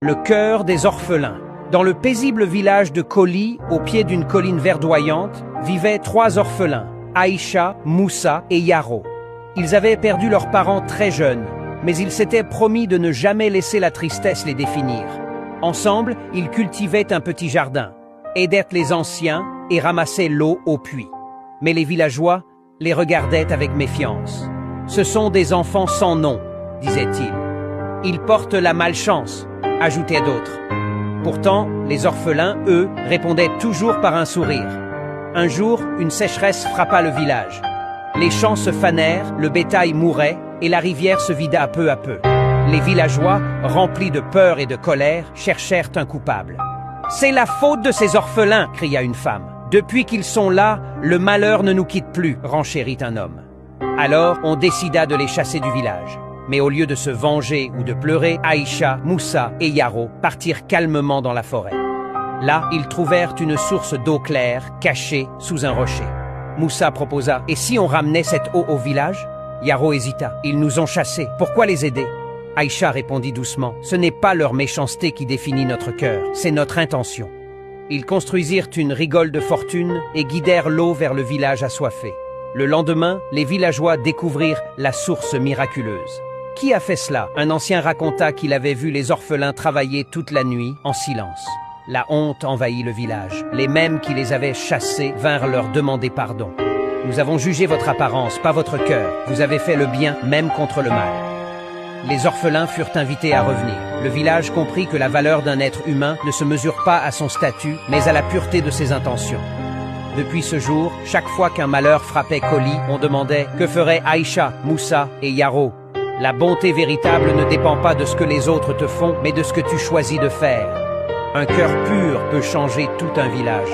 Le cœur des orphelins. Dans le paisible village de Koli, au pied d'une colline verdoyante, vivaient 3 orphelins, Aïcha, Moussa et Yaro. Ils avaient perdu leurs parents très jeunes, mais ils s'étaient promis de ne jamais laisser la tristesse les définir. Ensemble, ils cultivaient un petit jardin, aidaient les anciens et ramassaient l'eau au puits. Mais les villageois les regardaient avec méfiance. « Ce sont des enfants sans nom », disaient-ils. « Ils portent la malchance », ajoutaient d'autres. Pourtant, les orphelins, eux, répondaient toujours par un sourire. Un jour, une sécheresse frappa le village. Les champs se fanèrent, le bétail mourait et la rivière se vida peu à peu. Les villageois, remplis de peur et de colère, cherchèrent un coupable. « C'est la faute de ces orphelins !» cria une femme. « Depuis qu'ils sont là, le malheur ne nous quitte plus !» renchérit un homme. Alors, on décida de les chasser du village. Mais au lieu de se venger ou de pleurer, Aïcha, Moussa et Yaro partirent calmement dans la forêt. Là, ils trouvèrent une source d'eau claire, cachée sous un rocher. Moussa proposa « Et si on ramenait cette eau au village ?» Yaro hésita. « Ils nous ont chassés, pourquoi les aider ?» Aïcha répondit doucement « Ce n'est pas leur méchanceté qui définit notre cœur, c'est notre intention. » Ils construisirent une rigole de fortune et guidèrent l'eau vers le village assoiffé. Le lendemain, les villageois découvrirent la source miraculeuse. Qui a fait cela? Un ancien raconta qu'il avait vu les orphelins travailler toute la nuit en silence. La honte envahit le village. Les mêmes qui les avaient chassés vinrent leur demander pardon. « Nous avons jugé votre apparence, pas votre cœur. Vous avez fait le bien, même contre le mal. » Les orphelins furent invités à revenir. Le village comprit que la valeur d'un être humain ne se mesure pas à son statut, mais à la pureté de ses intentions. Depuis ce jour, chaque fois qu'un malheur frappait Koli, on demandait « Que feraient Aïcha, Moussa et Yaro ?» La bonté véritable ne dépend pas de ce que les autres te font, mais de ce que tu choisis de faire. Un cœur pur peut changer tout un village.